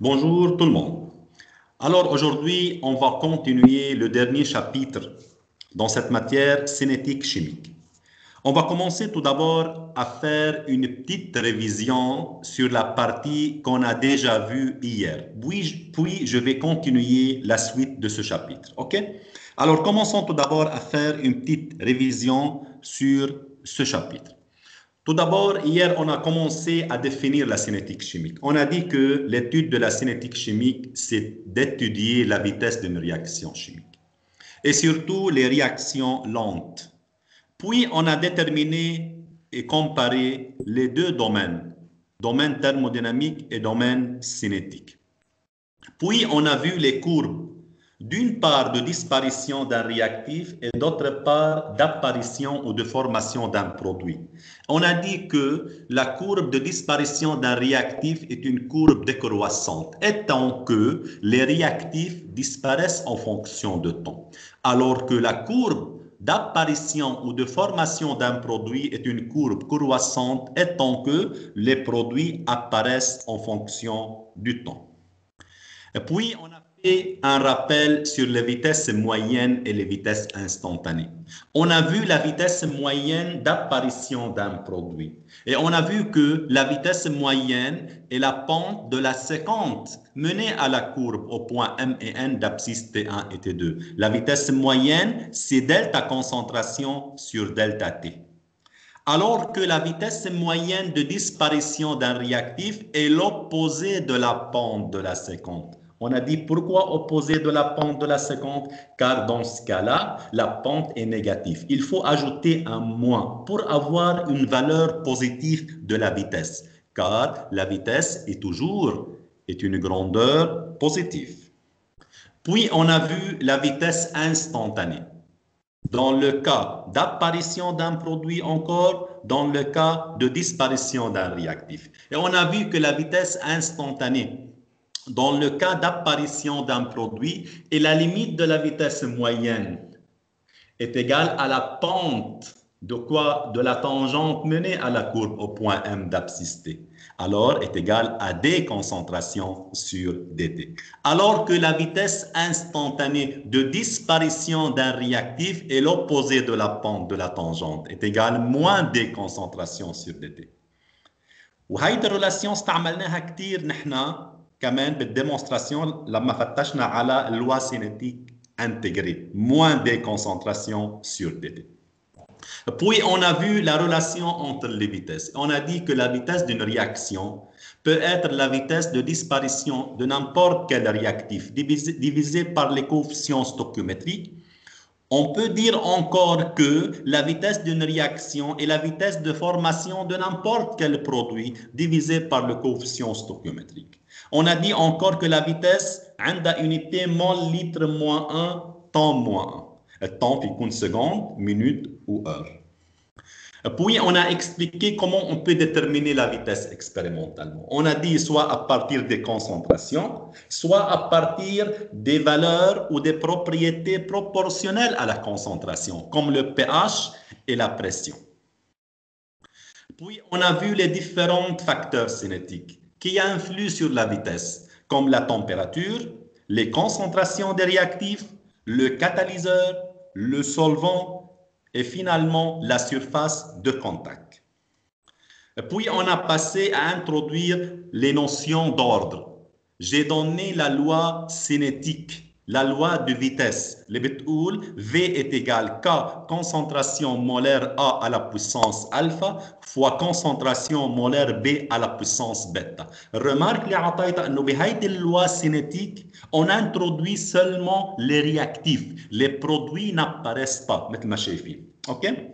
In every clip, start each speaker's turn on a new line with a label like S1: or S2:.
S1: Bonjour tout le monde. Alors aujourd'hui, on va continuer le dernier chapitre dans cette matière cinétique chimique. On va commencer tout d'abord à faire une petite révision sur la partie qu'on a déjà vue hier. Puis je vais continuer la suite de ce chapitre. OK? Alors commençons tout d'abord à faire une petite révision sur ce chapitre. Tout d'abord, hier, on a commencé à définir la cinétique chimique. On a dit que l'étude de la cinétique chimique, c'est d'étudier la vitesse d'une réaction chimique et surtout les réactions lentes. Puis, on a déterminé et comparé les deux domaines, domaine thermodynamique et domaine cinétique. Puis, on a vu les courbes, d'une part de disparition d'un réactif et d'autre part d'apparition ou de formation d'un produit. On a dit que la courbe de disparition d'un réactif est une courbe décroissante, étant que les réactifs disparaissent en fonction de temps, alors que la courbe d'apparition ou de formation d'un produit est une courbe croissante, étant que les produits apparaissent en fonction du temps. Et puis, on a fait un rappel sur les vitesses moyennes et les vitesses instantanées. On a vu la vitesse moyenne d'apparition d'un produit. Et on a vu que la vitesse moyenne est la pente de la séquente menée à la courbe au point M et N d'abscisse T1 et T2. La vitesse moyenne, c'est delta concentration sur delta T. Alors que la vitesse moyenne de disparition d'un réactif est l'opposé de la pente de la séquente. On a dit pourquoi opposé de la pente de la séquente? Car dans ce cas-là, la pente est négative. Il faut ajouter un moins pour avoir une valeur positive de la vitesse, car la vitesse est une grandeur positive. Puis on a vu la vitesse instantanée. Dans le cas d'apparition d'un produit encore, dans le cas de disparition d'un réactif. Et on a vu que la vitesse instantanée, dans le cas d'apparition d'un produit, est la limite de la vitesse moyenne est égale à la pente de quoi? De la tangente menée à la courbe au point M d'abscisse T. Alors est égale à D concentration sur dt. Alors que la vitesse instantanée de disparition d'un réactif est l'opposé de la pente de la tangente, est égale moins D concentration sur dt. وهيدي الريلاسيون استعملناها كثير نحن كمان بالديمونستراسيون لما فتشنا على اللوا سينيتيك intégré, moins des concentrations sur dt. Puis, on a vu la relation entre les vitesses. On a dit que la vitesse d'une réaction peut être la vitesse de disparition de n'importe quel réactif divisé par les coefficients stoichiométriques. On peut dire encore que la vitesse d'une réaction est la vitesse de formation de n'importe quel produit divisé par le coefficient stoichiométrique. On a dit encore que la vitesse a unité mol litre moins 1 temps moins 1. Le temps peut être seconde, minute ou heure. Puis on a expliqué comment on peut déterminer la vitesse expérimentalement. On a dit soit à partir des concentrations, soit à partir des valeurs ou des propriétés proportionnelles à la concentration, comme le pH et la pression. Puis on a vu les différents facteurs cinétiques qui influent sur la vitesse, comme la température, les concentrations des réactifs, le catalyseur, le solvant et finalement la surface de contact. Puis on a passé à introduire les notions d'ordre. J'ai donné la loi cinétique, la loi de vitesse. اللي بتقول V est égal K concentration molaire A à la puissance alpha fois concentration molaire B à la puissance bêta. Remarque اللي عطيتها انه بهيدي اللوا cinétique on introduit seulement les réactifs. Les produits n'apparaissent pas مثل ما شايفين. اوكي؟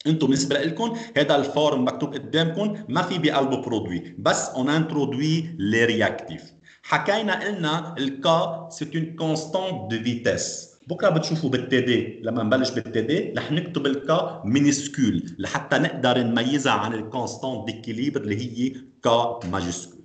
S1: انتم بالنسبه لكم هذا الفورم مكتوب قدامكم ما في بقلبه برودوي بس on introduit les réactifs. حكينا قلنا الكا c'est une constante de vitesse. بكره بتشوفوا بالتي دي لما نبلش بالتي دي رح نكتب الكا مينيسكول لحتى نقدر نميزها عن الكونستانت ديكيليبر اللي هي كا ماجسكول.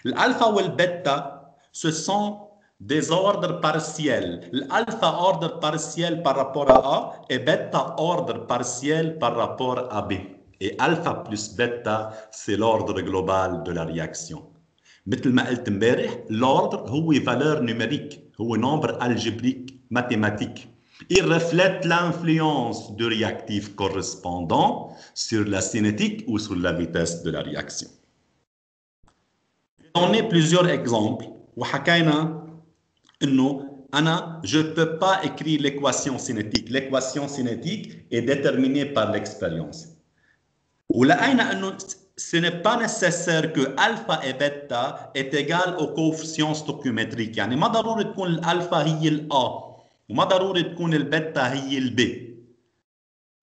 S1: الالفا والبيتا ce sont des ordres partiels. L'alpha ordre partiel par rapport à A et bêta ordre partiel par rapport à B. Et alpha plus bêta, c'est l'ordre global de la réaction. مثل ما قلت امبارح l'ordre هو valeur numérique هو nombre algébrique mathématique. Il reflète l'influence du réactif correspondant sur la cinétique ou sur la vitesse de la réaction. On a plusieurs exemples وحكينا انه je ne peux pas écrire l'équation cinétique. L'équation cinétique est déterminée par l'expérience. ولقينا انه ce n'est pas nécessaire que alpha et bêta est égal au coefficient stoichiométrique. يعني ما ضروري تكون الالفا هي الA وما ضروري تكون البيتا هي الB.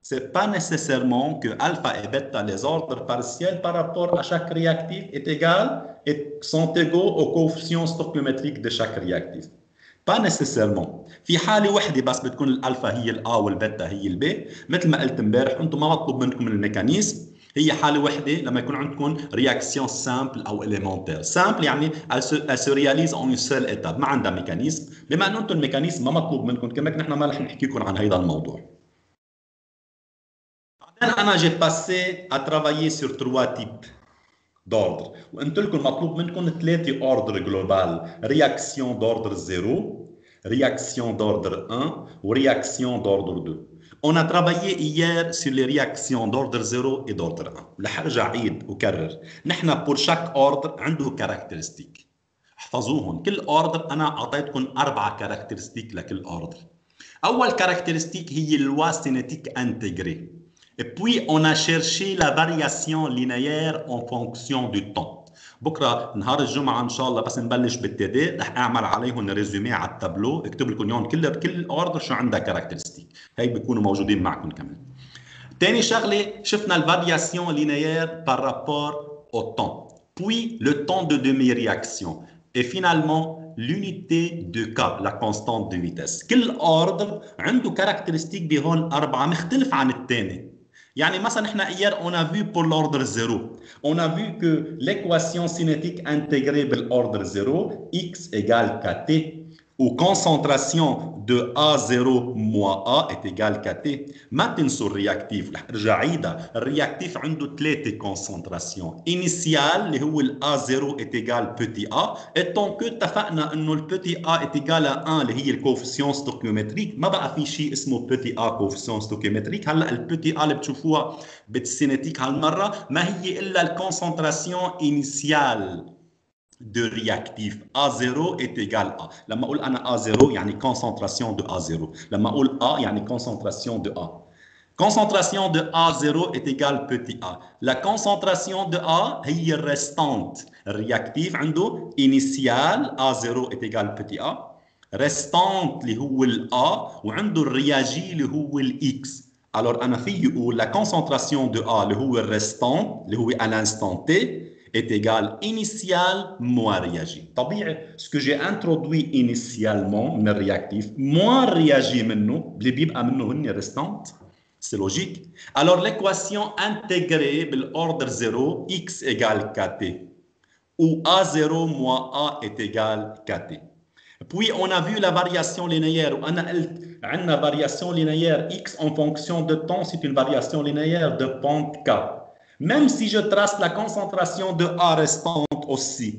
S1: C'est pas nécessairement que alpha et bêta, les ordres partiels par rapport à chaque réactif est égal et sont égaux au coefficient stoichiométrique de chaque réactif. Pas nécessairement. في حالة واحدة بس بتكون الألفا هي الA والبيتا هي الB. مثل ما قلت امبارح أنتم ما مطلوب منكم الميكانيزم. هي حالة واحدة لما يكون عندكم رياكسيون سامبل أو إليمنتير. سامبل يعني elle se réalise en une seule étape ما عندها ميكانيزم. بما أنه أنتم الميكانيزم ما مطلوب منكم كمان نحن ما رح نحكي لكم عن هذا الموضوع. أنا j'ai passé à travailler sur 3 types d'ordre. وقلت لكم مطلوب منكم 3 ordres global. Réaction d'ordre 0, réaction d'ordre 1 ou réaction d'ordre 2. On a travaillé hier sur les réactions d'ordre 0 et d'ordre 1. رح ارجع عيد وكرر. نحن pour chaque ordre عنده caractéristique. احفظوهم. كل ordre أنا أعطيتكم 4 caractéristiques لكل ordre. أول caractéristique هي loi cinétique intégrée. Et puis, on a cherché la variation linéaire en fonction du temps. بكره نهار الجمعه ان شاء الله بس نبلش بالتي رح اعمل عليهم ريزومي على التابلو اكتب لكم اياهم كل اوردر شو عندها كاركترستيك هي بيكونوا موجودين معكم كمان. ثاني شغله شفنا الفارياسيون لينيير par rapport au temps. Puis le temps de demi-réaction et finalement l'unité de K, la constante de vitesse. كل اوردر عنده كاركترستيك بهون 4 مختلف عن الثاني. يعني مثلا احنا hier on a vu pour l'ordre 0 on a vu que l'équation cinétique intégrée de l'ordre 0 x égale kt ou concentration de A0 moins A est égale kt. ما تنسوا الرياكتيف رح ارجع عيدها. الرياكتيف عنده 3 concentrations initial اللي هو ال A0 est égal petit a et tant que اتفقنا انه ال petit a est égal à 1 اللي هي الكوفيسيون ستوكيومتريك ما بقى في شيء اسمه petit a كوفيسيون ستوكيومتريك. هلا ال petit a اللي بتشوفوها بالسينيتيك هالمره ما هي الا الكونسنتراسيون initiale de réactif A0 est égal à. لما أقول أنا A0 يعني concentration de A0. لما أقول A يعني concentration de A. Concentration de A0 est égale petit a. La concentration de A هي restante. الرياكتيف عنده initial A0 est égal petit a. Restante اللي هو ال A وعنده الرياجي اللي هو ال X. Alors أنا في أقول la concentration de A اللي هو restant اللي هو à l'instant T est égal initial moins réagi. طبيعي ce que j'ai introduit initialement من الرياكتيف moins réagi منه اللي بيبقى منه هن restant. C'est logique. Alors l'équation intégrée de l'ordre 0 x égale kt où A0 moins A est égal kt. Puis on a vu la variation linéaire. On a une variation linéaire x en fonction de temps, c'est une variation linéaire de pente k. Même si je trace la concentration de A restante aussi,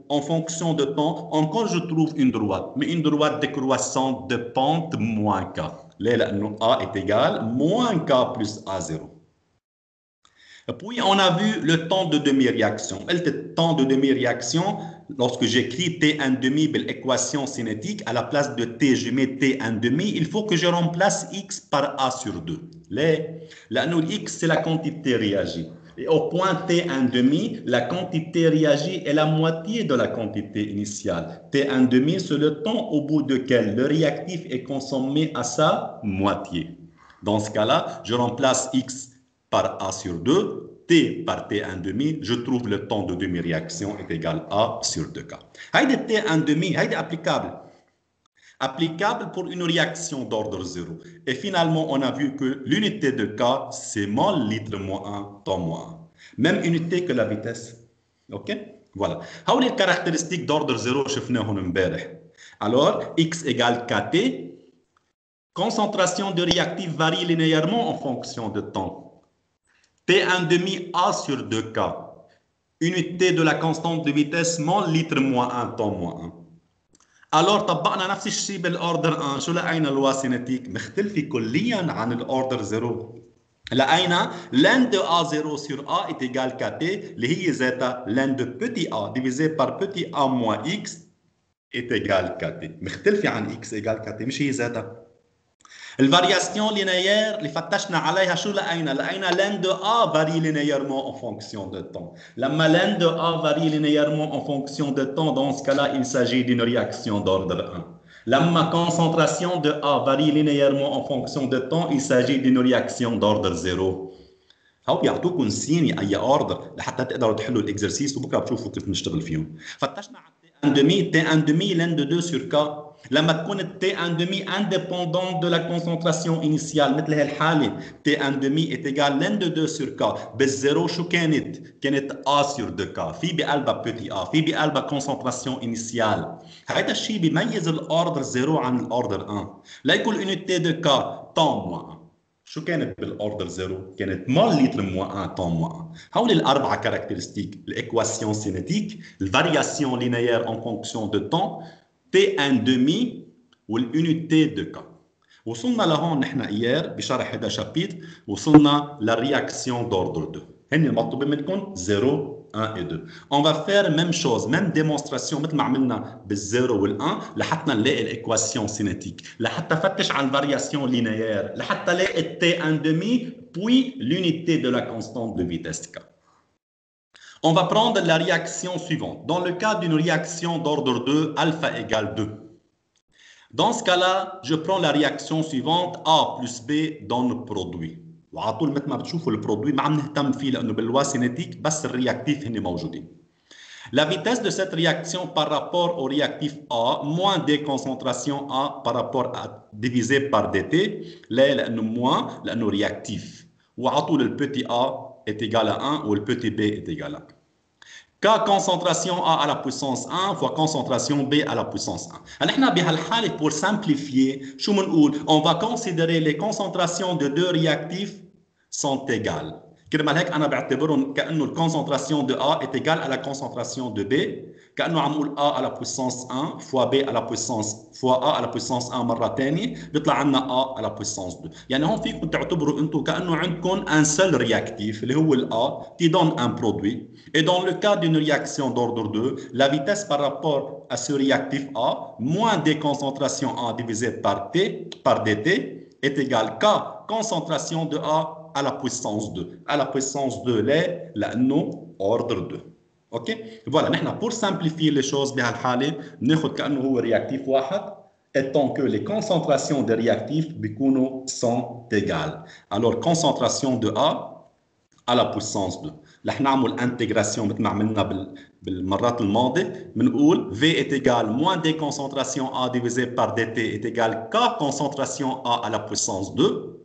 S1: en fonction de temps, encore je trouve une droite, mais une droite décroissante de pente moins K. Là, A est égal moins K plus A0. Puis on a vu le temps de demi-réaction. Le temps de demi-réaction, lorsque j'écris T1 demi de l'équation cinétique, à la place de T, je mets T1 demi, il faut que je remplace X par A sur 2. Là, X, c'est la quantité réagie. Et au point T1 demi, la quantité réagie est la moitié de la quantité initiale. T1 demi, c'est le temps au bout duquel le réactif est consommé à sa moitié. Dans ce cas-là, je remplace X par A sur 2, T par T1 demi, je trouve le temps de demi-réaction est égal à A sur 2K. Haïde T1 demi, haïde applicable. Applicable pour une réaction d'ordre 0. Et finalement, on a vu que l'unité de K, c'est mol litre moins 1, temps moins 1. Même unité que la vitesse. OK? Voilà. هول les caractéristiques d'ordre 0 شفناهم امبارح. Alors, X égale KT. Concentration de réactif varie linéairement en fonction de temps. T1 demi A sur 2K. unité de la constante de vitesse مول litre moins 1 temps moins 1. Alors طبقنا نفس الشيء بالاوردر 1. شو لقينا الواسينيتيك؟ مختلفة كليا عن الاوردر 0. لقينا ln de A0 sur A est égal KT اللي هي ذاتها ln de petit a divisé par petit a moins x est égal KT. مختلفة عن x égal KT مش هي ذاتها. الفارياسيون لينيير اللي فتشنا عليها شو لقينا؟ لقينا ln de A varie linéairement en fonction de temps. لما ln de A varie linéairement en fonction de temps, dans ce cas-là, il s'agit d'une réaction d'ordre 1. لما concentration de A varie linéairement en fonction de temps, il s'agit d'une réaction d'ordre 0. هو بيعطوكم سيني اي اوردر لحتى تقدروا تحلوا الاكزرسيس وبكره بتشوفوا كيف نشتغل فيهم. فتشنا على تي ان دمي لن دو 2 sur k. لما تكون التي ان دمي indépendante de la concentration initiale مثل هالحاله تي ان دمي est égal لن دو 2 sur k. بالزيرو شو كانت؟ كانت a sur 2k. في بقلبها بوتي a، في بقلبها concentration initiale. هيدا الشيء بيميز الاوردر 0 عن الاوردر 1. ليكون اليونيتي دو k temps moins 1. شو كانت بالاوردر 0؟ كانت مول لتر موان 1 طون موان 1. هول الاربعه كاركترستيك: الايكواسيون سينيتيك، الفارياسيون لينيير اون فونكسيون دو طون، تي ان دمي، واليونيتي دو كا. وصلنا لهون نحن ايار بشرح هذا شابيتر، وصلنا للرياكسيون دوردر 2. هن المطلوبين منكم 0 1 et 2. On va faire même chose, même démonstration مثل ما عملنا بالزيرو وال1 لحتى نلاقي الايكواسيون سينيتيك، لحتى فتش عن الفارياسيون لينيير، لحتى نلاقي التي ان دمي puis l'unité de la constante de vitesse k. On va prendre la réaction suivante. Dans le cas d'une réaction d'ordre 2, alpha égale 2. Dans ce cas-là, je prends la réaction suivante, A plus B donne produit. وعلى طول مثل ما بتشوفوا البرودوي ما عم نهتم فيه لانه باللوا سينيتيك بس الرياكتيف هن موجودين. La vitesse de cette réaction par rapport au réactif A moins des concentrations A par rapport à divisé par dt. لا لانه moins لانه رياكتيف. وعلى طول البتي A est égal à 1 ou le petit b est égal à 1. K concentration A à la puissance 1 fois concentration B à la puissance 1. نحن بهالحالة pour simplifier شو بنقول؟ On va considérer les concentrations de deux réactifs sont égales. كرمال هيك أنا بعتبرهم كأنه الكونسنتراسيون de A est égale à la concentration de B. كأنه عم نقول A à la puissance 1 fois B à la puissance fois A à la puissance 1 مرة ثانية بيطلع عنا A à la puissance 2. يعني هون فيكم تعتبروا أنتم كأنه عندكم un seul réactif اللي هو ال A qui donne un produit. Et dans le cas d'une réaction d'ordre 2, la vitesse par rapport à ce réactif A moins des concentrations A divisé par T par dt est égale K concentration de A à la puissance 2. À la puissance 2 ليه؟ لأنه ordre 2. OK? Voilà, maintenant pour simplifier les choses بهالحالة بناخذ كأنه هو رياكتيف واحد étant que les concentrations des réactifs بيكونوا sont égales. Alors concentration de A à la puissance 2. رح نعمل intégration مثل ما عملنا بالمرات الماضية. بنقول V est égal moins des concentrations A divisé par dt est égal K concentration A à la puissance 2.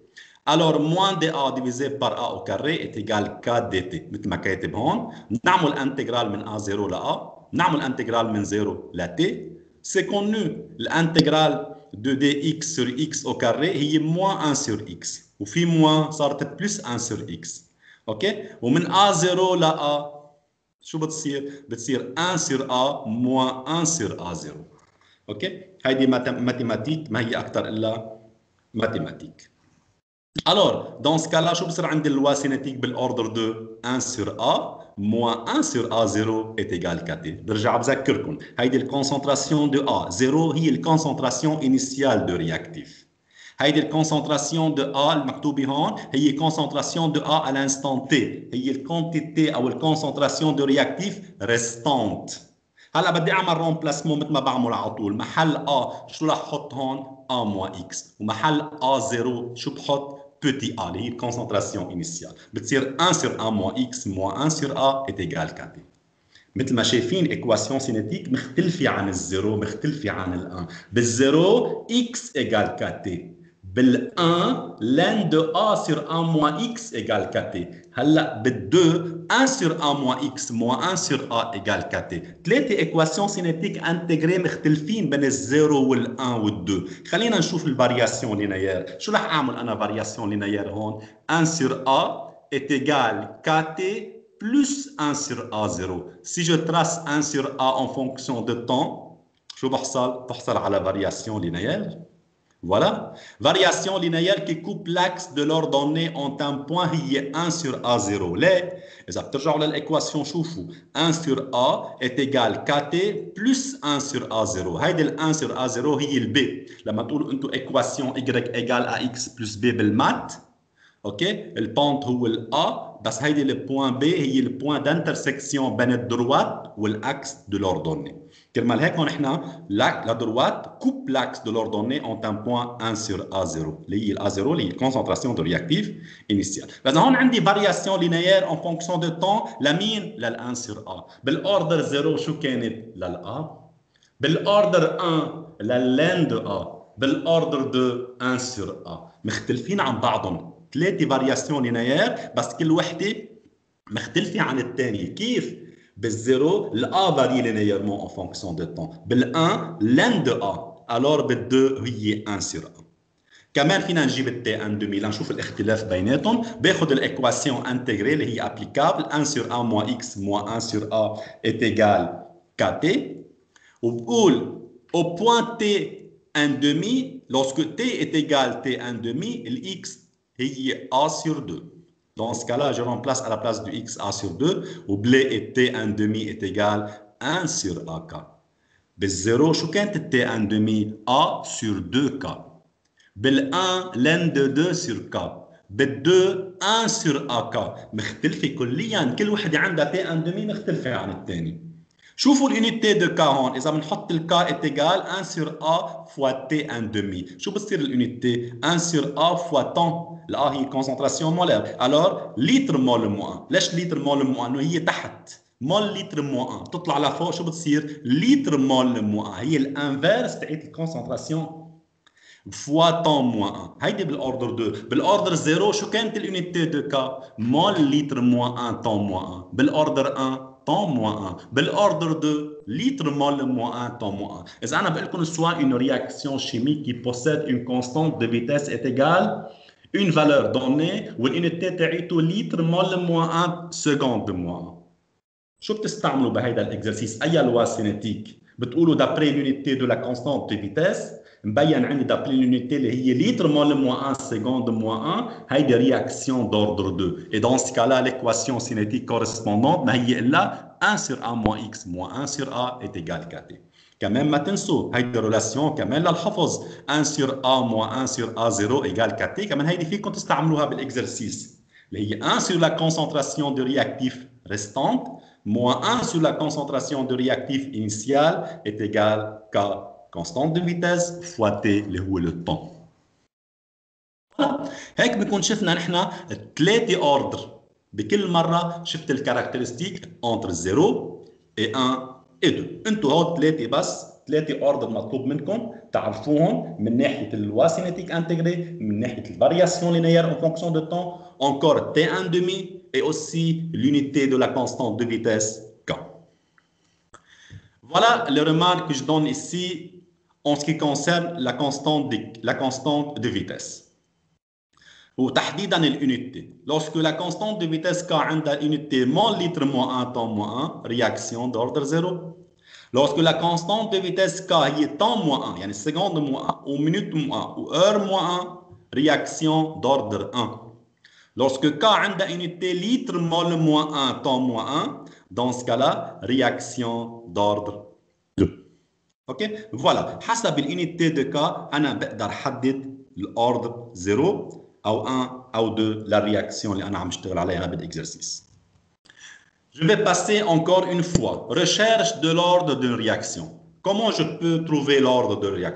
S1: Alors, moins de A divisé par A au carré est égal K dt. مثل ما كاتب هون. نعمل انتجرال من A0 ل A. نعمل انتجرال من 0 ل T. C'est connu. الانتجرال de dx sur x au carré هي moins 1 sur x. وفي moins صارت plus 1 sur x. اوكي؟ ومن A0 ل A شو بتصير؟ بتصير 1 sur A moins 1 sur A0. اوكي؟ هيدي ماتيماتيك ما هي أكثر إلا ماتيماتيك. Alors, dans ce cas-là, شو بصير عند اللوا سينيتيك بالاوردر 2 1 sur A moins 1 sur A0 est égal KT. برجع بذكركم هيدي الكونسنتراسيون دو A 0 هي الكونسنتراسيون انيسيال دو رياكتيف. هيدي الكونسنتراسيون دو A المكتوبة هون هي كونسنتراسيون دو A à l'instant T. هي الكونتيتي او الكونسنتراسيون دو رياكتيف ريستانت. هلا بدي اعمل رومبلاسمون مثل ما بعمل على طول. محل A شو رح احط هون؟ A moins X. ومحل A0 شو بحط؟ petit a اللي هي الكونسنتراسيون انيسيال. بتصير 1 sur A moins X moins 1 sur A est égal KT. مثل ما شايفين ايكواسيون سينيتيك مختلفة عن الزيرو، مختلفة عن الان. بالزيرو X égale KT. بال1 ln de A sur A moins X égale KT. هلا بال2 1 sur A moins X moins 1 sur A égale KT. ثلاثة ايكواسيون سينيتيك انتجري مختلفين بين الزيرو وال1 وال2. خلينا نشوف الفارياسيون لينيير. شو رح اعمل انا فارياسيون لينيير هون؟ 1 sur A est égal KT plus 1 sur A0. Si je trace 1 sur A en fonction de temps, je vais à la variation linéaire. Voilà. Variation linéaire qui coupe l'axe de l'ordonnée en un point qui est 1 sur A0. Là, إذا بترجعوا للإكواسيون شوفوا 1 sur A est égal KT plus 1 sur A0. هيدي ال 1 sur A0 هي ال B. لما تقولوا أنتم إكواسيون Y égale AX plus B بالمات، اوكي البونت هو ال A بس هيدي le point B هي le point d'intersection بين الدروات والاكس de l'ordonnée. كرمال هيك هون احنا la droite coupe l'axe de l'ordonnée en un point 1 sur A0 اللي هي ال A0 اللي هي concentration de réactif initial. فإذا هون عندي variation linéaire en fonction de temps لمين؟ لل 1 sur A. بالاوردر 0 شو كانت؟ لل A. بالاوردر 1 لل de A. بالاوردر 2 1 sur A. مختلفين عن بعضهم. 3 فارياسيون لينيير بس كل وحده مختلفه عن الثانيه. كيف؟ بالزيرو الA varie linéairement en fonction de temps. بال1 l'N de A. alors بال2 هي 1 sur A. كمان فينا نجيب التي ان دمي لنشوف الاختلاف بيناتهم. باخذ الايكواسيون انتجري اللي هي ابليكابل 1 sur A moins x moins 1 sur A est égal kt. وبقول au point t un demi lorsque t est égal t un demi l'x هي A sur 2. Dans ce cas-là, je remplace à la place du x A sur 2 ou blé et t un demi est égal 1 sur AK. بالزيرو شو كانت t un demi A sur 2K. بال1 l'N de 2 sur K. بال2 1 sur AK. مختلفة كليا كل وحدة عندها t un demi مختلفة عن الثاني. شوفوا الunité de K هون إذا بنحط ال K est égal 1 sur A fois T un demi. شو بتصير الunité 1 sur A fois temps. ال A هي concentration molaire. alors litre mol moins 1. ليش litre mol moins 1؟ إنه هي تحت. مول litre moins 1 تطلع لفوق شو بتصير؟ litre mol moins 1 هي الانفيرس تاعت الكونسنتراسيون fois temps moins 1. هيدي بالاوردر 2. بالاوردر 0 شو كانت الunité de K؟ مول litre moins 1 temps moins 1. بالاوردر 1 temps moins 1. بالordre 2 litre mol moins 1 temps moins 1. إذا أنا بقول لكم soit une réaction chimique qui possède une constante de vitesse est égale une valeur donnée والunité تاعيته litre mol moins 1 seconde moins 1. شو بتستعملوا بهيدا الاكزرسيس؟ أي لوا سينيتيك؟ بتقولوا d'après l'unité de la constante de vitesse مبين عندي d'après l'unité اللي هي litre mol moins 1 seconde moins 1 هيدي réaction d'ordre 2. Et dans ce cas-là, l'équation cinétique correspondante ما هي إلا 1 sur A moins x moins 1 sur A est égal kt. كمان ما تنسوا هيدي relation كمان للحفظ 1 sur A moins 1 sur A0 égale kt. كمان هيدي فيكم تستعملوها بالإكزرسيس اللي هي 1 sur la concentration de réactif restante moins 1 sur la concentration de réactif initial est égal K constante de vitesse fois T اللي هو le temps. هيك بنكون شفنا نحن 3 اوردر. بكل مرة شفت الكاركترستيك entre 0 et 1 et 2. انتوا هون 3 بس 3 اوردر مطلوب منكم تعرفوهم من ناحية اللوا سينيتيك انتجري من ناحية الفارياسيون لينيير en fonction de temps encore T1 demi et aussi l'unité de la constante de vitesse K. Voilà les remarques que je donne ici en ce qui concerne la constante de vitesse. وتحديدا الunité. Lorsque la constante de vitesse K عندها unité mol litre moins 1 temps moins 1 réaction d'ordre 0. Lorsque la constante de vitesse K هي temps moins 1 يعني seconde moins 1 ou minute moins 1 ou heure moins 1 réaction d'ordre 1. Lorsque K عندها unité litre mol moins 1 temps moins 1 dans ce cas-là réaction d'ordre 2. اوكي فوالا حسب الunité de K انا بقدر احدد الاوردر 0 او 1 او 2 la réaction اللي انا عم اشتغل عليها بالexercice. Je vais passer encore une fois. Recherche de l'ordre d'une réaction. Comment je peux trouver l'ordre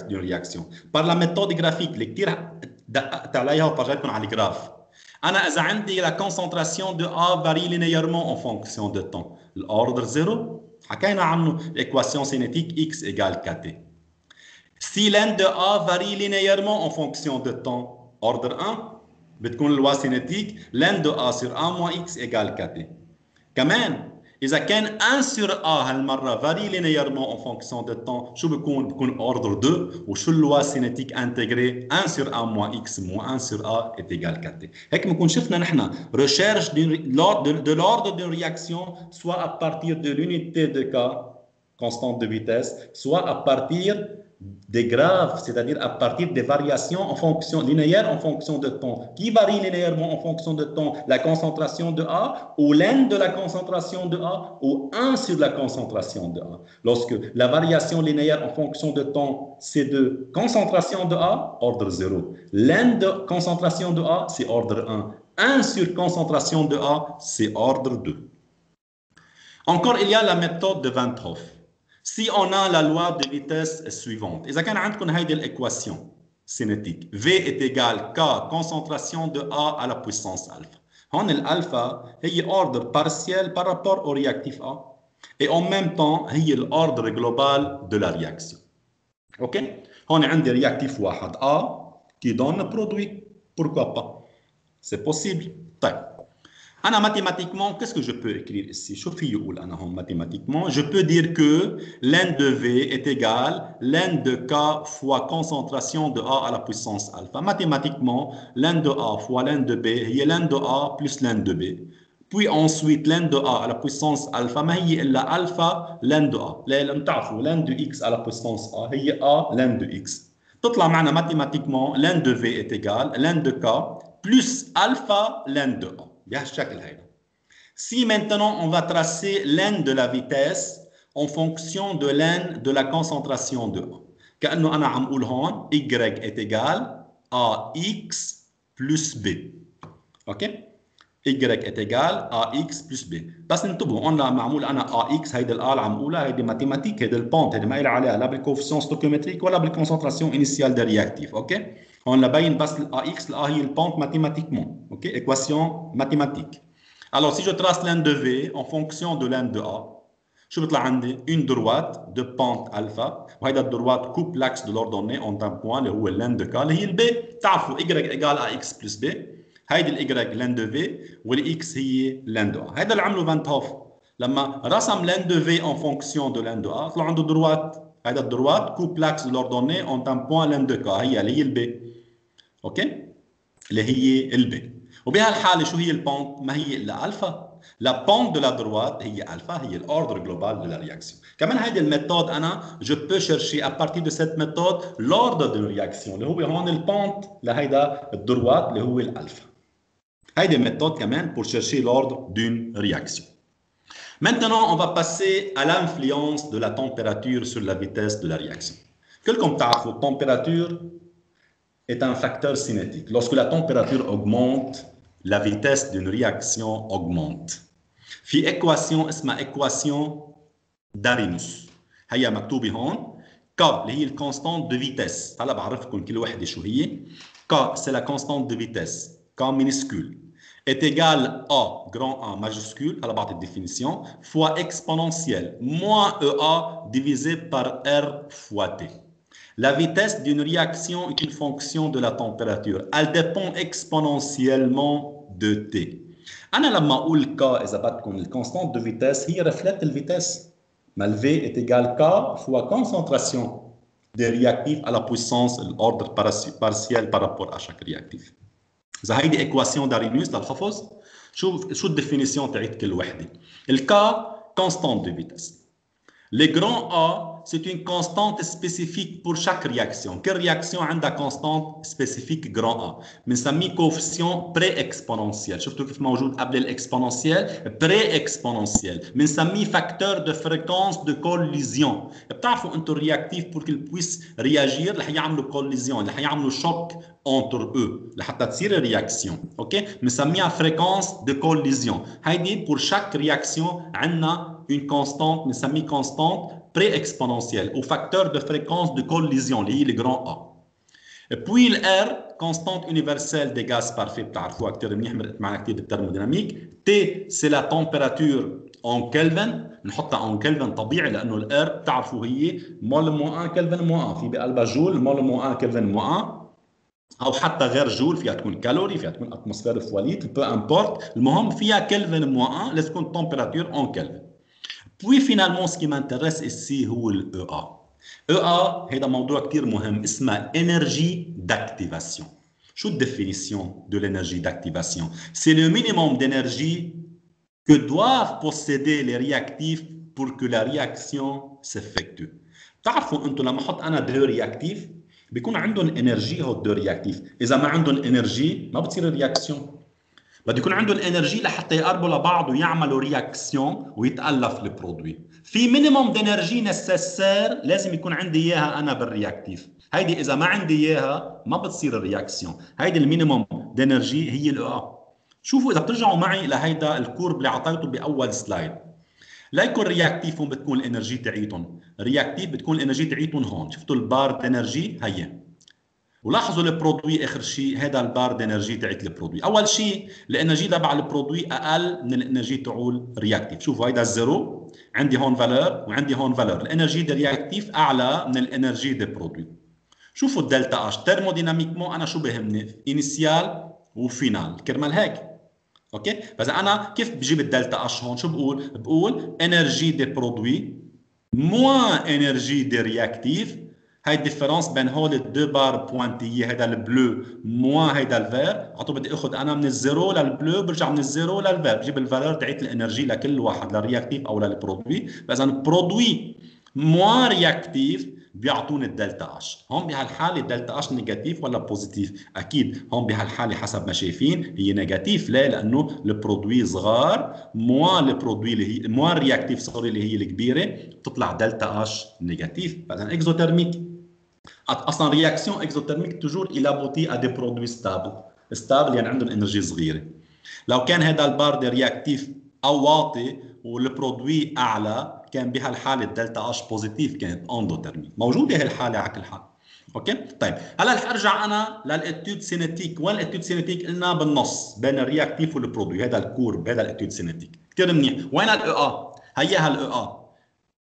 S1: d'une réaction? Par la méthode graphique اللي كثير دققت عليها وفرجيتكم على الجراف. انا اذا عندي la concentration de A varie linéairement en fonction de temps. L'ordre 0 حكينا عنه l'équation cinétique x égale kt. Si l'N de A varie linéairement en fonction de temps, ordre 1, بتكون loi cinétique l'N de A sur A moins x égale kt. كمان إذا كان 1 sur A هالمرة varie linéairement en fonction de temps شو بيكون ordre 2 وشو اللوا cinétique intégré 1 sur A moins X moins 1 sur A est égal 4T. هيك بنكون شفنا نحن recherche de l'ordre d'une réaction soit à partir de l'unité de K, constante de vitesse, soit à partir des graves, c'est-à-dire à partir des variations en fonction linéaires en fonction de temps. Qui varie linéairement en fonction de temps? La concentration de A ou l'N de la concentration de A ou 1 sur la concentration de A. Lorsque la variation linéaire en fonction de temps, c'est de concentration de A, ordre 0. L'N de concentration de A, c'est ordre 1. 1 sur concentration de A, c'est ordre 2. Encore, il y a la méthode de Van 't Hoff. Si on a la loi de vitesse suivante, إذا كان عندكم هيدي الإكواسيون cinétique, V est égal K concentration de A à la puissance alpha. هون الألفا هي ordre partiel par rapport au réactif A et en même temps هي l'ordre global de la réaction. OK? هون عندي réactif واحد A qui donne produit. Pourquoi pas? C'est possible. طيب. Mathématiquement, qu'est-ce que je peux écrire ici? Mathématiquement, je peux dire que l'N de V est égal l'N de K fois concentration de A à la puissance alpha. Mathématiquement, l'N de A fois l'N de B, il y a l'N de A plus l'N de B. Puis ensuite, l'N de A à la puissance alpha, mais il y a alpha l'N de A. L'N de X à la puissance A, il y a A l'N de X. تطلع معنا mathématiquement, l'N de V est égal l'N de K plus alpha l'N de A. Si maintenant on va tracer l'N de la vitesse en fonction de l'N de la concentration de A. كأنه أنا عم أقول هون Y est égal à X plus B. OK? Y est égal à X plus B. بس انتبهوا هون معمول أنا AX هيدي الآ اللي عم أقولها هيدي ماتيماتيك هيدي البونت هيدي ما إلها عليها لا بالكوفيسيون ستوكيومتريك ولا بالكونسنتراسيون إنيسيال دي رياكتيف. أوكي؟ هون لبين بس الAX الA هي البونت mathématiquement. OK? Équation mathématique. Alors si je trace l'N de V en fonction de l'N de A, شو بيطلع عندي؟ une droite de pente alpha وهيدا الدروات coupe l'axe de l'ordonnée en un point اللي هو l'N de K اللي هي الB. تعرفوا Y égale à X plus B. هيدي الY l'N de V والX هي l'N de A. هيدا اللي عمله فان توف لما رسم l'N de V en fonction de l'N de A طلع عنده دروات. هيدا الدروات coupe l'axe de l'ordonnée en un point l'N de K هي اللي هي الB. اوكي؟ اللي هي الB. وبهالحاله شو هي البونت؟ ما هي الا الفا. La pente de la droite هي alpha, هي l'ordre global de la réaction. كمان هيدي الميثود أنا je peux chercher à partir de cette méthode l'ordre d'une réaction اللي هو هون البونت لهيدا الدروات اللي هو الألفا. هيدي الميثود كمان pour chercher l'ordre d'une réaction. Maintenant on va passer à l'influence de la température sur la vitesse de la réaction. كلكم تعرفوا température est un facteur cinétique. Lorsque la température augmente, la vitesse d'une réaction augmente. في équation اسمها équation d'Arrhenius. هي مكتوبة هون. K اللي هي الconstante de vitesse. هلا بعرفكم كل وحدة شو هي. K c'est la constante de vitesse. K minuscule est égal à grand A majuscule. هلا بعطي الديفينيسيون fois exponentielle moins EA divisé par R fois T. La vitesse d'une réaction est une fonction de la température. Elle dépend exponentiellement de T. أنا لما أقول K إذا بدكم الconstante de vitesse هي reflète la vitesse. Mais le V est égal K fois concentration des réactifs à la puissance l'ordre partiel par rapport à chaque réactif. إذا هيدي équation d'Arrhenius للحفظ شو الديفينيسيون تاعت كل وحدة. ال K constante de vitesse. Le grand A, c'est une constante spécifique pour chaque réaction. Quelle réaction a une constante spécifique grand A? بنسميه coefficient pré-exponentiel. شفتوا كيف موجود قبل الاكسبوننسيال؟ pré-exponentiel. بنسميه facteur de fréquence de collision. بتعرفوا انتم الرياكتيف pour qu'il puisse réagir رح يعملوا collision، رح يعملوا choc entre eux لحتى تصير الرياكسيون. اوكي؟ بنسميها fréquence de collision. هيدي pour chaque réaction عندنا une constante, بنسميه constante pré-exponentielle ou facteur de fréquence de collision اللي هي le grand A. Puis le R, constante universelle des gaz parfaits بتعرفوها كثير منيح مرقت معنا كثير بالترموديناميك. T c'est la température en Kelvin، نحطها en Kelvin طبيعي لانه ال R بتعرفوا هي مول مو 1 كلفن مو 1 في بقلبها جول مول مو 1 كلفن مو 1 او حتى غير جول فيها تكون كالوري فيها تكون اتموسفير فواليت بو امبورت المهم فيها كلفن مو 1 لازم تكون température en Kelvin. Puis finalement ce qui m'intéresse ici هو ال EA. EA هذا موضوع كتير مهم اسمه énergie d'activation. شو الديفينيسيون de l'énergie d'activation? C'est le minimum d'énergie que doivent posséder les réactifs pour que la réaction s'effectue. بتعرفوا انتم لما احط انا دو رياكتيف بيكون عندهم انرجي هو الدو رياكتيف، اذا ما عندهم انرجي ما بتصير الرياكسيون. بده يكون عندهم انرجي لحتى يقربوا لبعض ويعملوا رياكسيون ويتالف البرودوي. في مينيموم دانرجي نسيسير لازم يكون عندي اياها انا بالرياكتيف. هيدي اذا ما عندي اياها ما بتصير الرياكسيون. هيدي المينيموم دانرجي هي الاو. شوفوا اذا بترجعوا معي لهيدا الكورب اللي اعطيته باول سلايد، ليكن رياكتيف هون بتكون الانرجي تاعيتهم، رياكتيف بتكون الانرجي تاعيتهم هون، شفتوا البار دانرجي هي. ولاحظوا البرودوي اخر شيء هذا البار دانرجي تاعت البرودوي، اول شيء الانرجي تبع البرودوي اقل من الانرجي تاعول رياكتيف، شوفوا هيدا الزيرو عندي هون فالور وعندي هون فالور، الانرجي دي رياكتيف اعلى من الانرجي دي برودوي. شوفوا الدلتا اش ترموديناميكمون انا شو بهمني؟ انيسيال وفينال كرمال هيك. اوكي؟ فاذا انا كيف بجيب الدلتا اش هون؟ شو بقول؟ بقول انرجي دي برودوي موان انرجي دي رياكتيف. هاي الديفرنس بين هول الدو بار بوانتيي، هيدا البلو موان هيدا الفير، عطوا بدي اخذ انا من الزيرو للبلو برجع من الزيرو للفير، بجيب الفالور تاعت الانرجي لكل واحد للرياكتيف او للبرودوي، فاذا برودوي موان رياكتيف بيعطوني الدلتا اش. هون بهالحاله الدلتا اش نيجاتيف ولا بوزيتيف؟ اكيد هون بهالحاله حسب ما شايفين هي نيجاتيف، ليه؟ لانه البرودوي صغار موان البرودوي اللي هي موان رياكتيف سوري اللي هي الكبيره بتطلع دلتا اش نيجاتيف. فاذا اكزوترميك اصلا رياكسيون اكزوترميك توجور الى بوتي ا دي برودوي ستابل، ستابل يعني عندهم انرجي صغيره. لو كان هذا البار دي رياكتيف او واطي والبرودوي اعلى كان بهالحاله الدلتا اش بوزيتيف، كانت اندوترميك. موجوده هالحاله على كل حال. اوكي طيب هلا رح ارجع انا للاتيود سينيتيك. وين الاتيود سينيتيك؟ قلنا بالنص بين الرياكتيف والبرودوي، هذا الكورب هذا الاتيود سينيتيك كثير منيح. وين الاو ا؟ هيها الاو ا.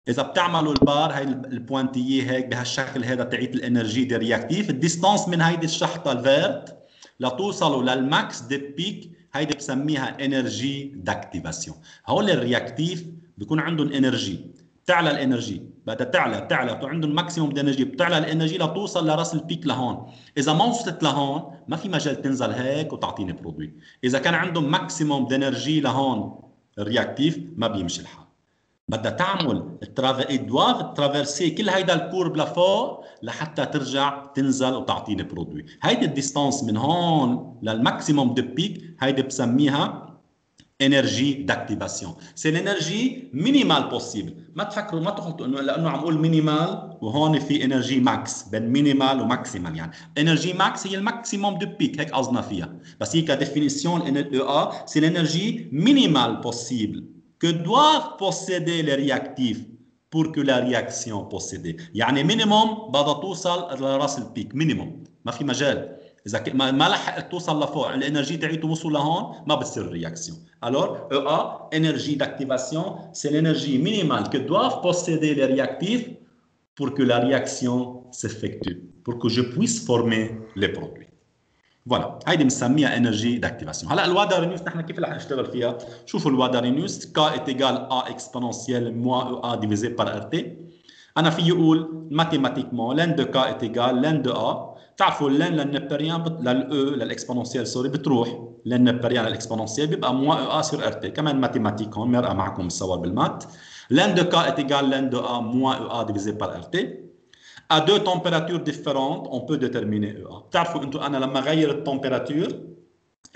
S1: اذا بتعملوا البار هي البوانتيه هيك بهالشكل هذا تاعيت الانرجي دي رياكتيف، الديستانس من هيدي الشحطه الفيرت لتوصلوا للماكس دي بيك هيدي بسميها انرجي داكتيفاسيون. هول الرياكتيف بيكون عندهم انرجي، بتعلى الانرجي، بدها تعلى عندهم ماكسيموم انرجي، بتعلى الانرجي لتوصل لراس البيك لهون. اذا ما وصلت لهون ما في مجال تنزل هيك وتعطيني برودوي. اذا كان عندهم ماكسيموم انرجي لهون الرياكتيف ما بيمشي الحال، بدها تعمل دوافت ترافيرسي كل هيدا الكورب لفوق لحتى ترجع تنزل وتعطيني برودوي. هيدي الديستانس من هون للماكسيموم دو بيك هيدي بسميها انرجي داكتيفاسيون. سي الانرجي مينيمال بوسيبل. ما تفكروا ما تغلطوا انه لانه عم اقول مينيمال وهون في انرجي ماكس، بين مينيمال وماكسيمال يعني انرجي ماكس هي الماكسيموم دو بيك هيك قصدنا فيها، بس هي كديفينيسيون الاو ا سي الانرجي مينيمال بوسيبل que doivent posséder les réactifs pour que la réaction possédée. يعني مينيموم بدها توصل لراس البيك مينيموم، ما في مجال. اذا ما لحقت توصل لفوق الانرجي تاعيته وصل لهون ما بتصير الرياكسيون. Alors EA énergie d'activation c'est l'énergie minimale que doivent posséder les réactifs pour que la réaction s'effectue, pour que je puisse former les produits. فوالا هيدي بنسميها انرجي داكتيفاسيون. هلا الوادرينيوس نحن كيف رح نشتغل فيها؟ شوفوا الوادرينيوس كا est égal à exponentielle moins a divisé par rt. انا في اقول ماتيماتيكمون لن دو كا est égal لن دو a. بتعرفوا لن للنبريان للاو للاكسبوننسيال سوري بتروح للنبريان للاكسبوننسيال بيبقى moins a sur rt. كمان ماتيماتيك هون مرقه معكم الصور بالمات. لن دو كا est égal لن دو a moins a divisé par rt. À deux températures différentes, on peut déterminer EA. بتعرفوا انتم انا لما اغير التمبيراتور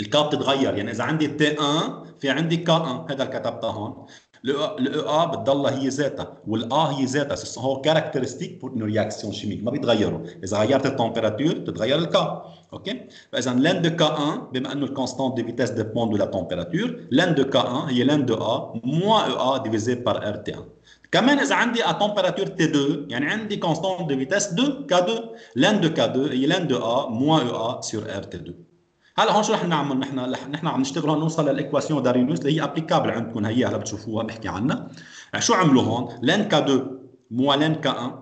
S1: الكا بتتغير، يعني اذا عندي تي 1 في عندي كا 1 هذا اللي كتبتها هون. الاو ا بتضلها هي ذاتها والا هي ذاتها، هو كاركترستيك بور انه رياكسيون شيميك ما بيتغيروا. اذا غيرت التمبيراتور بتتغير الكا. اوكي فاذا لن دو كا 1 بما انه الكونستانت دي فيتيس ديبوند دو لا تمبيراتور، لن دو كا 1 هي لن دو ا موان او ا ديفيزي بار ار تي 1. كمان اذا عندي ا تمبيراتور تي 2 يعني عندي كونستانت دو فيتيس 2 كا 2، لن دو كا 2 هي لن دو ا موان او ا سور ار تي 2. هلا هون شو رح نعمل؟ نحن عم نشتغل هون نوصل للايكواسيون دارينيوس اللي هي ابليكابل عندكم، هي هلا بتشوفوها بحكي عنها. شو عملوا هون؟ لن كا 2 موان لن كا 1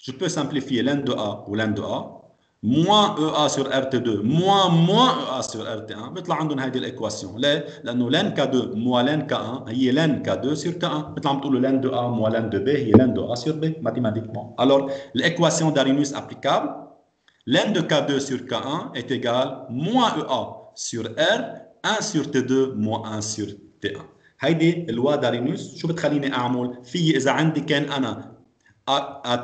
S1: جو بو سامبليفيي لن دو ا ولن دو ا moins EA sur RT2 moins EA sur RT1 بيطلع عندهم هذه الايكواسيون. ليه؟ لانه لن K2 moins لن K1 هي لن K2 sur K1. مثل عم تقولوا لن 2A moins لن 2B هي لن 2A sur B mathématiquement. Alors l'équation d'Arrhenius applicable, ln de K2 sur K1 est égal moins EA sur R 1 sur T2 moins 1 sur T1. هيدي الوا دارينوس شو بتخليني اعمل؟ في اذا عندي كان انا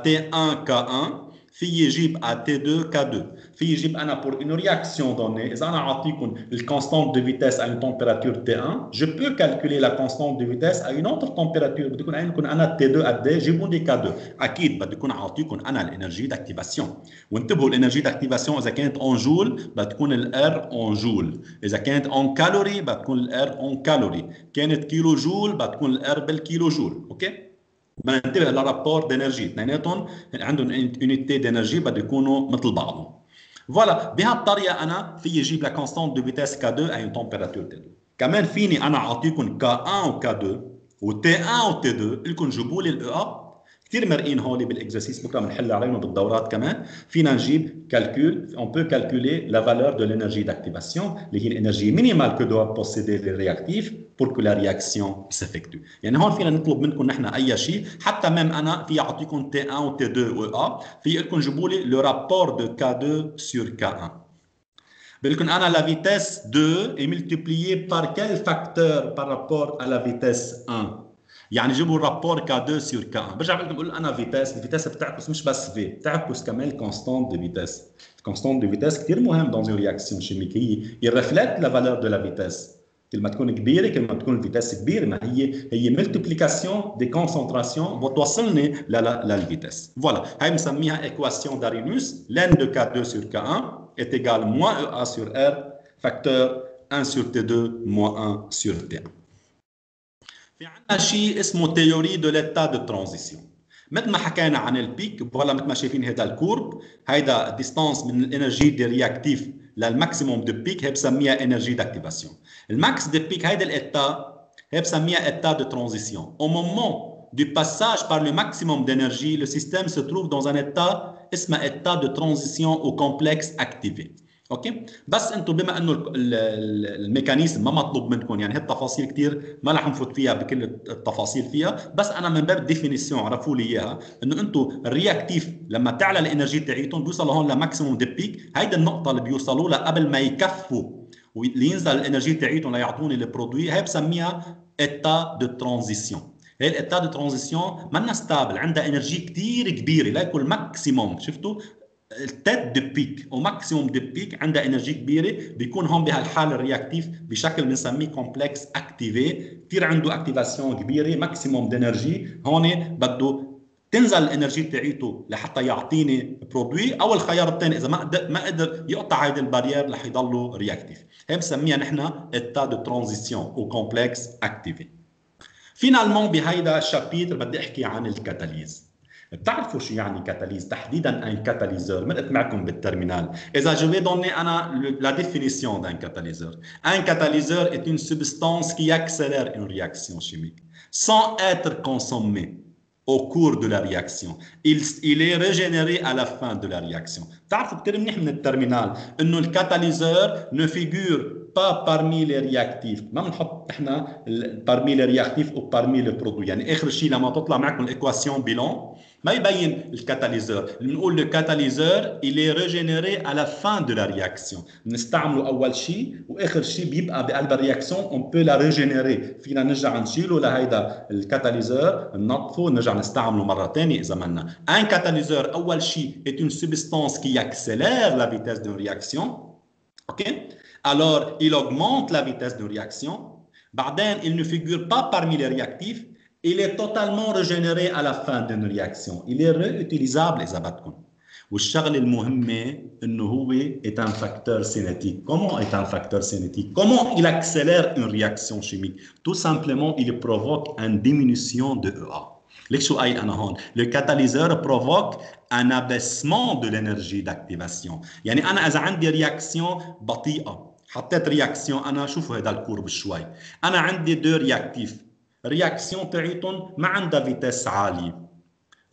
S1: T1 K1 في يجيب T2 K2 في يجيب انا pour une réaction donnée اذا انا اعطيكم الكونستانت de vitesse à une température T1 je peux calculer la constante de vitesse à une autre température. بدي يكون عندكم انا T2 قد ايه؟ جيبوا لي K2. اكيد بدي يكون اعطيكم انا الانرجي داكتيفاسيون. وانتبهوا الانرجي داكتيفاسيون اذا كانت اون جول بتكون الار اون جول، اذا كانت اون كالوري بتكون الار اون كالوري، كانت كيلو جول بتكون الار بالكيلو جول. اوكي، بننتبه للرابور دانرجي، اثنيناتهم عندهم يونيتي دانرجي بده يكونوا مثل بعضهم. فوالا بهالطريقه انا في اجيب لا كونستانت دو فيتيس K2 à une température T2. كمان فيني انا اعطيكم K1 و K2 و T1 و T2 لكم جيبوا لي الاو. كثير مرقين هولي بالاكزرسيس بكره بنحل عليهم بالدورات كمان. فينا نجيب كالكول، on peut calculer la valeur de l'énergie d'activation اللي هي الانرجي مينيمال que doit posséder les réactifs pour que la réaction s'effectue. يعني هون فينا نطلب منكم نحن اي شيء، حتى ميم انا في اعطيكم T1 و T2 و A في لكم جيبوا لي le rapport de K2 sur K1. بقول لكم انا la vitesse 2 est multipliée par quel facteur par rapport à la vitesse 1؟ يعني جيبوا الرابور K2 sur K1. برجع بقول لكم بقول انا فيتاس، الفيتاس بتعكس مش بس في، بتعكس كمان الكونستانت دو فيتاس. الكونستانت دو فيتاس كثير مهم dans une réaction chimique، هي reflète la valeur de la vitesse. كل ما تكون كبيره كل ما تكون الفيتاس كبيره، ما هي ملتيبليكاسيون دي كونسنتراسيون بتوصلني للفيتاس. فوالا هاي بنسميها ايكواسيون دارينوس. ln de K2 sur K1 est égal moins EA sur R facteur 1 sur T2 moins 1 sur T1. في عندنا شيء اسمه تيوري دو ليتا دو ترانزيسيون. مثل ما حكينا عن البيك، فوالا مثل ما شايفين هذا الكورب، هيدا ديستانس من الانرجي دي رياكتيف للماكسيموم دو بيك، هي بسميها انرجي داكتيفاسيون. الماكس دو بيك هيدا الاتا هي بسميها اتا دو ترانزيسيون. au moment du passage par le maximum d'énergie le système se trouve dans un état اسمه état de transition au complexe activé. اوكي، بس انتم بما انه الميكانيزم ما مطلوب منكم، يعني هالتفاصيل كثير ما رح نفوت فيها بكل التفاصيل فيها، بس انا من باب الديفينيسيون عرفوا لي اياها انه انتم الرياكتيف لما تعلى الانرجي تاعيتهم بيوصلوا هون لماكسيموم دي بيك. هيدا النقطه اللي بيوصلوا لها قبل ما يكفوا وينزل الانرجي تاعيتهم ليعطوني البرودوي، هي بسميها ايتا دو ترانزيسيون. هي الايتا دو ترانزيسيون منا ستابل، عندها انرجي كثير كبيره ليكون ماكسيموم. شفتوا التيت دو بيك او ماكسيموم دو بيك عندها انرجي كبيره، بيكون هون بهالحاله الرياكتيف بشكل بنسميه كومبلكس اكتيفي، كثير عنده اكتيفاسيون كبيره ماكسيموم دانرجي. هون بده تنزل الانرجي تاعيته لحتى يعطيني برودوي، او الخيار الثاني اذا ما قدر يقطع هيدي البارير رح يضله رياكتيف. هي بنسميها نحن ايتا دو ترانزيسيون او كومبلكس اكتيفي. فينالمون بهيدا الشابيتر بدي احكي عن الكاتاليز. بتعرفوا شو يعني كاتاليز؟ تحديدا ان كاتاليزور. مرقت معكم بالترمينال. اذا جو في دوني انا لا ديفينيسيون دان كاتاليزور. ان كاتاليزور est une substance qui accélère une réaction chimique sans être consommée au cours de la réaction. Il est régénéré à la fin de la réaction. بتعرفوا كثير منيح من الترمينال انه الكاتاليزور ne figure pas parmi les réactifs. ما بنحط احنا parmi les réactifs ou parmi les produits. يعني اخر شيء لما تطلع معكم الايكواسيون بيلون ما يبين الكاتاليزور. بنقول le catalyseur il est régénéré à la fin de la réaction. بنستعمله اول شيء واخر شيء بيبقى بقلب الرياكسيون on peut la régénérer. فينا نرجع نشيله لهيدا الكاتاليزور ننظفه نرجع نستعمله مره ثانيه اذا بدنا. un catalyseur اول شيء est une substance qui accélère la vitesse d'une réaction. OK? Alors, il augmente la vitesse d'une réaction. بعدين, il ne figure pas parmi les réactifs. Il est totalement régénéré à la fin d'une réaction. Il est réutilisable إذا بدكم. والشغله المهمه انه هو est un facteur cinétique. Comment est un facteur cinétique? Comment il accélère une réaction chimique? Tout simplement, il provoque une diminution de EA. ليك شو قايل انا هون؟ le catalyseur provoque un abaissement de l'énergie d'activation. يعني انا اذا عندي رياكسيون بطيئه، حطيت رياكسيون، انا شوفوا هذا الكورب شوي، انا عندي دو رياكتيف، رياكسيون تاعيتهم ما عندها فيتاس عاليه،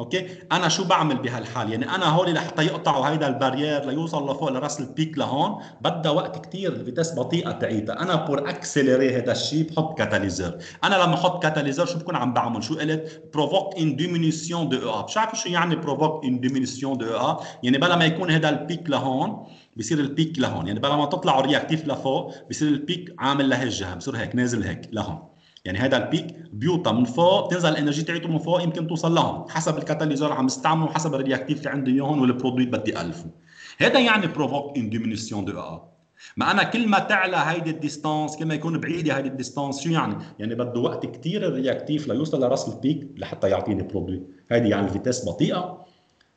S1: اوكي، انا شو بعمل بهالحال؟ يعني انا هول لحتى يقطعوا هيدا البارير ليوصل لفوق لراس البيك لهون بدها وقت كثير، الفيتاس بطيئه تاعيتها. انا بور اكسلري هذا الشيء بحط كاتاليزر. انا لما احط كاتاليزر شو بكون عم بعمل؟ شو قلت؟ بروفوك ان ديمينيسيون دو او ا. بتعرفوا شو يعني بروفوك ان ديمينيسيون دو او ا؟ يعني بلا ما يكون هذا البيك لهون بصير البيك لهون، يعني بلا ما تطلعوا الرياكتيف لفوق بصير البيك عامل لهالجهه، بصير هيك نازل هيك لهون. يعني هذا البيك بيوطى من فوق، بتنزل الانرجي تاعته من فوق، يمكن توصل لهون حسب الكاتاليزور عم استعمله وحسب الرياكتيف اللي عندي اياهم والبرودوي اللي بدي الفه. هذا يعني بروفوك ان ديمينيسيون دو ا. ما انا كل ما تعلى هيدي الديستانس، كل ما يكون بعيده هيدي الديستانس، شو يعني؟ يعني بده وقت كثير الرياكتيف ليوصل لراس البيك لحتى يعطيني برودوي. هيدي يعني الفيتاس بطيئه،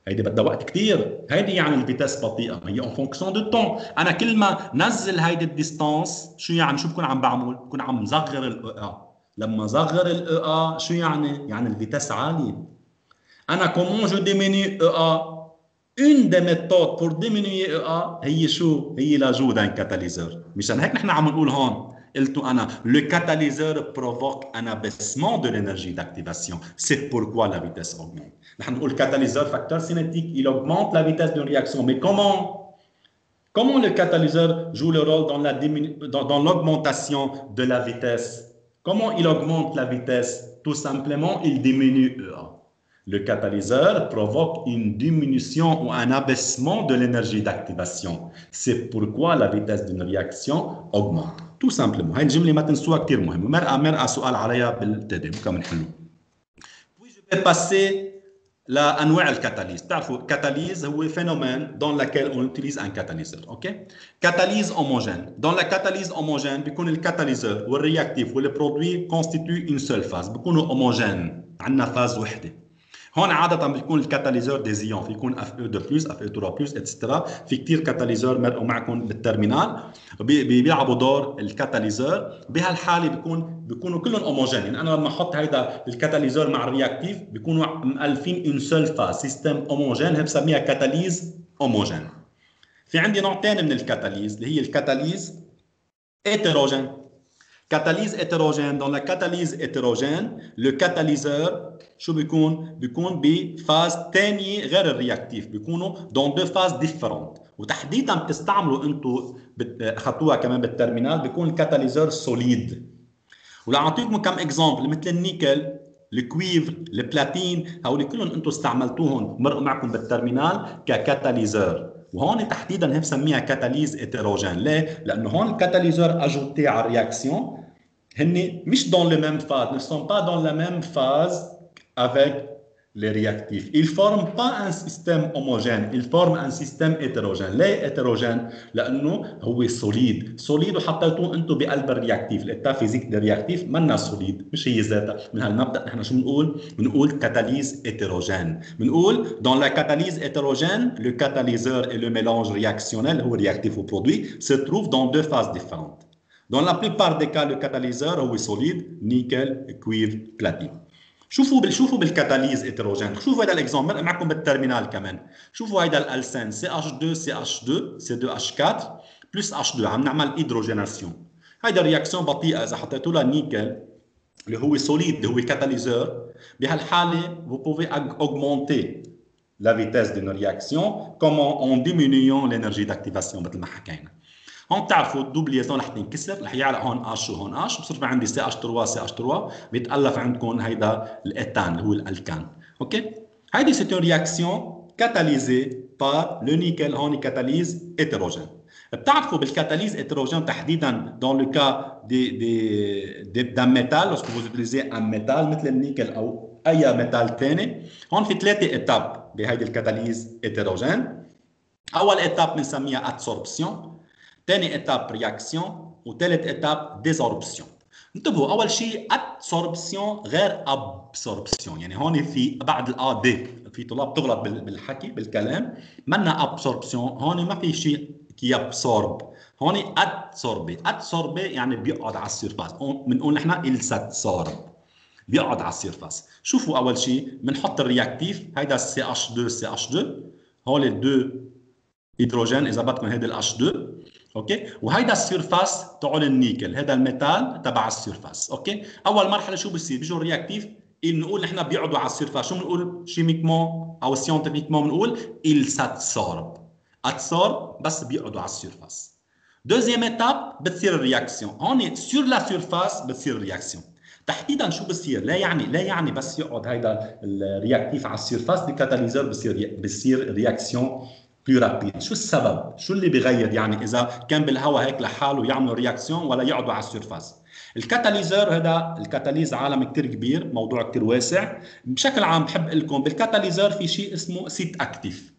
S1: هيدي بدها وقت كثير، هيدي يعني الفيتاس بطيئه، هي اون فونكسيون دو طون. انا كل ما نزل هيدي الديستانس شو يعني؟ شو بكون عم بعمل؟ بكون عم صغر الاو ا. لما صغر الاو ا شو يعني؟ يعني الفيتاس عاليه. انا كومون جو ديميني او ا؟ اون دي ميثود بور ديمينيي او ا هي شو؟ هي لاجو دان كاتاليزور. مشان هيك نحن عم نقول هون، قلت انا لو كاتاليزور بروفوك ان abaissement de l'énergie d'activation. C'est pourquoi la vitesse augmente. نحن نقول catalyseur facteur cinétique, il augmente la vitesse d'une réaction. Mais comment le catalyseur joue le rôle dans dans l'augmentation de la vitesse? Comment il augmente la vitesse? Tout simplement, il diminue EA. Le catalyseur provoque une diminution ou un abaissement de l'énergie d'activation. C'est pourquoi la vitesse d'une réaction augmente. Tout simplement. هاي الجملة ما تنسوها، كثير مهمة. مرقة سؤال عليها بالتدريب كم نحلو. Puis je vais passer لانواع الكاتاليز. تعرفوا الكاتاليز هو فينومين dans lequel on utilise un catalyseur. اوكي، كاتاليز homogène. dans la catalyse homogène بيكون الكاتاليزور والرياكتيف والبرودوي constituent une seule phase، بيكونوا homogène، عندنا فاز وحده. هون عادة بيكون الكاتاليزور دي زيون، في يكون اف او 2 بلس، اف او 3 بلس اتسترا. في كثير كاتاليزور مرقوا معكم بالترمينال بيلعبوا دور الكاتاليزور. بهالحاله بيكونوا كلهم هوموجين. يعني انا لما احط هيدا الكاتاليزور مع الرياكتيف بيكونوا مؤلفين اون سول فاز، سيستم هوموجين، هي بسميها كاتاليز هوموجين. في عندي نوع ثاني من الكاتاليز اللي هي الكاتاليز hétérogène. Catalyse hétérogène. Dans la catalyse hétérogène, le catalyseur شو بيكون؟ بيكون بفاز ثانيه غير الرياكتيف، بيكونوا dans deux phases différentes. وتحديدا بتستعملوا انتم اخذتوها كمان بالترمينال، بيكون الكاتاليزور سوليد. ولاعطيكم كم اكزامبل مثل النيكل، الكويفر، البلاتين، هول كلهم انتم استعملتوهم مرقوا معكم بالترمينال ككاتاليزور. وهون تحديدا هي بسميها كاتاليز هيتروجين. ليه؟ لانه هون الكاتاليزور اجوتي على الرياكسيون هن مش dans le même phase, ne sont pas dans la même phase avec les réactifs. Ils ne forment pas un système homogène, ils forment un système hétérogène. ليه hétérogène؟ لأنه هو solide. solide وحطيتوه أنتم بقلب الرياكتيف. الإتا فيزيك للرياكتيف منا solide، مش هي ذاتها. من هالمبدأ نحن شو بنقول؟ بنقول catalyse hétérogène. بنقول dans la catalyse hétérogène, le catalyseur et le mélange réactionnel, هو réactif ou produit, se trouvent dans deux phases différentes. Dans la plupart des cas, le catalyseur هو solide, nickel, cuivre, platine. شوفوا بالكاتاليز هيتروجين. شوفوا هذا الاكزامبل معكم بالترمينال كمان. شوفوا هيدا الالسين CH2 CH2 C2H4 بلس H2 عم نعمل هيدروجيناسيون. هيدا الرياكسيون بطيئه. اذا حطيتوا لها نيكل اللي هو سوليد اللي هو كاتاليزور، بهالحاله vous pouvez augmenter la vitesse d'une réaction. Comment؟ en diminuant l'énergie d'activation مثل ما حكينا. هون بتعرفوا الدوبليزون رح تنكسر، رح يعلق هون اش وهون اش، بصير في عندي سي اش 3 سي اش 3 بيتالف عندكم هيدا الايتان اللي هو الالكان. اوكي، هيدي سي اون رياكسيون كاتاليزي بار لو نيكل. هون كاتاليز هيتروجين. بتعرفوا بالكاتاليز هيتروجين تحديدا dans le cas d'un métal, lorsque vous utilisez un métal مثل النيكل او اي ميتال ثاني، هون في ثلاثه ايتاب بهيدي الكاتاليز هيتروجين. اول ايتاب بنسميها ادسوربسيون، ثاني اتاب رياكسيون، وثالث اتاب ديزوربسيون. انتبهوا، اول شيء ادسوربسيون غير ابسوربسيون. يعني هون في بعد الا دي في طلاب تغلط بالحكي بالكلام، منا ابسوربسيون. هون ما في شيء كي ابسورب، هون ادسوربي يعني بيقعد على السيرفاس. بنقول نحن الساتسورب، بيقعد على السيرفاس. شوفوا اول شيء بنحط الرياكتيف، هيدا سي اتش 2 سي اتش 2، هول الدو هيدروجين اذا بدكم هيدي الاتش 2. اوكي، وهيدا السيرفاس تبع النيكل، هذا الميتال تبع السيرفاس. اوكي، اول مرحله شو بصير؟ بيجوا الرياكتيف بنقول نحن بيقعدوا على السيرفاس، شو بنقول شيميكمون او سيانتيفيكمون؟ بنقول il s'absorbe. absorbe بس بيقعدوا على السيرفاس. دوزيام ايتاب بتصير الرياكسيون، هون سور لا سيرفاس بتصير الرياكسيون. تحديدا شو بصير؟ لا يعني بس يقعد هيدا الرياكتيف على السيرفاس بالكاتاليزور بصير رياكسيون بلو رابيد. شو السبب؟ شو اللي بيغير يعني اذا كان بالهواء هيك لحاله يعملوا رياكسيون ولا يقعدوا على السيرفاس؟ الكاتاليزور هذا الكاتاليز عالم كتير كبير، موضوع كتير واسع. بشكل عام بحب اقول لكم بالكاتاليزور في شيء اسمه سيت اكتيف.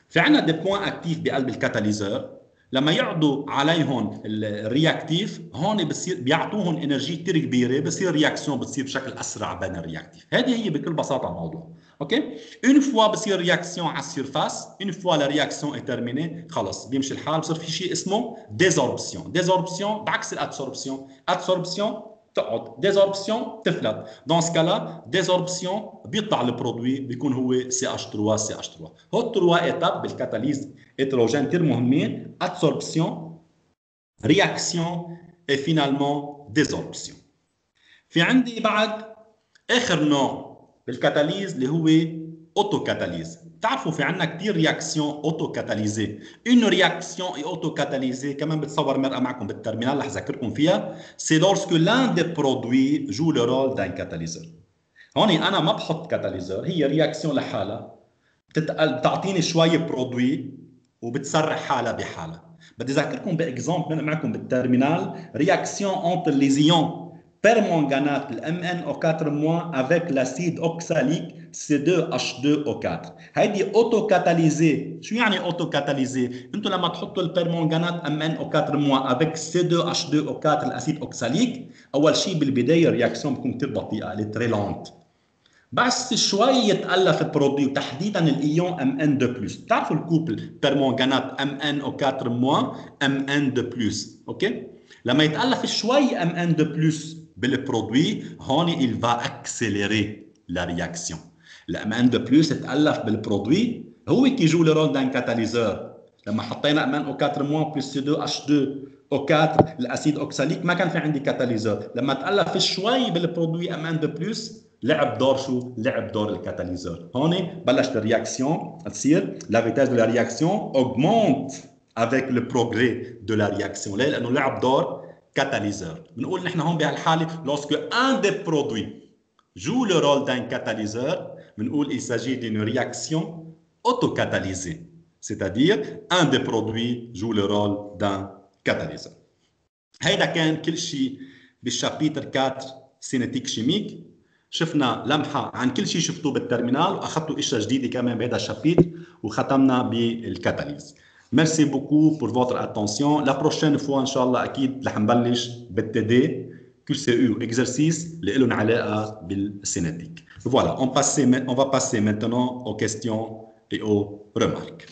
S1: في عندنا دي بوين اكتيف بقلب الكاتاليزور، لما يقعدوا عليهم الرياكتيف هون بصير بيعطوهم انرجي كثير كبيره، بصير رياكسيون بتصير بشكل اسرع بين الرياكتيف. هذه هي بكل بساطه الموضوع. اوكي، اون فوا بصير رياكسيون على السيرفاس، اون فوا لا رياكسيون اي تيرميني، خلص بيمشي الحال، بصير في شيء اسمه ديزوربسيون. ديزوربسيون بعكس الادسوربسيون، ادسوربسيون تقعد، ديزوربسيون تفلت. دون سكالا ديزوربسيون بيطلع البرودوي بيكون هو CH3 CH3. هو 3 ايتاب بالكاتاليز هيتروجين كثير مهمين: adsorption, réaction et finalement désorption. في عندي بعد اخر نوع بالكاتاليز اللي هو اوتو كاتاليز. بتعرفوا في عندنا كثير رياكسيون اوتو كاتاليزي. اون رياكسيون اوتو كاتاليزي كمان بتصور مرقه معكم بالترمينال رح اذكركم فيها. سي لورسكو لان دي برودوي جو لو رول دان كاتاليزور. هون انا ما بحط كاتاليزور، هي رياكسيون لحالها بتعطيني شوي برودوي وبتسرح حالها بحالها. بدي اذكركم باكزامبل معكم بالترمينال: رياكسيون انتر لي زيون permanganate MnO4- avec l'acide oxalique C2H2O4. هيدي اوتو كاتاليزي. شو يعني اوتو كاتاليزي؟ انتم لما تحطوا البرمانغانات MnO4- avec C2H2O4 الاسيد اوكساليك، اول شيء بالبدايه الرياكسيون بتكون كثير بطيئه، تري لونت. بس شوي يتالف البرودوي وتحديدا الايون Mn2+. بتعرفوا الكوبل برمانغانات MnO4- Mn2+. اوكي؟ لما يتالف شوي Mn2+ بالبرودوي هون il va accélérer la réaction. ال Mn2+ تالف بالبرودوي هو كي جو لو رول دان كاتاليزور. لما حطينا MnO4- plus C2H2O4 الاسيد اوكساليك ما كان في عندي كاتاليزور. لما تالف شوي بالبرودوي Mn2+ لعب دور شو؟ لعب دور الكاتاليزور. هون بلشت الرياكسيون تصير، لا فيتاس دو لا رياكسيون augmente avec le progrès de la réaction. ليه؟ لانه لعب دور كاتاليزور. بنقول نحن هون بهالحاله lorsque un des produits joue le rôle d'un catalyseur, بنقول il s'agit d'une réaction autocatalysée. C'est-à-dire un des produits joue le rôle d'un catalyseur. هيدا كان كل شيء بالشابيتر 4 سينيتيك شيميك. شفنا لمحة عن كل شيء شفتوه بالترمينال وأخذتوا إشياء جديدة كمان بهذا الشابيتر وختمنا بالكاتاليز. Merci beaucoup pour votre attention. La prochaine fois, Inch'Allah, أكيد رح نبلش بالTD QCU exercice اللي لهم علاقة بالسينيتيك. Voilà, on va passer maintenant aux questions et aux remarques.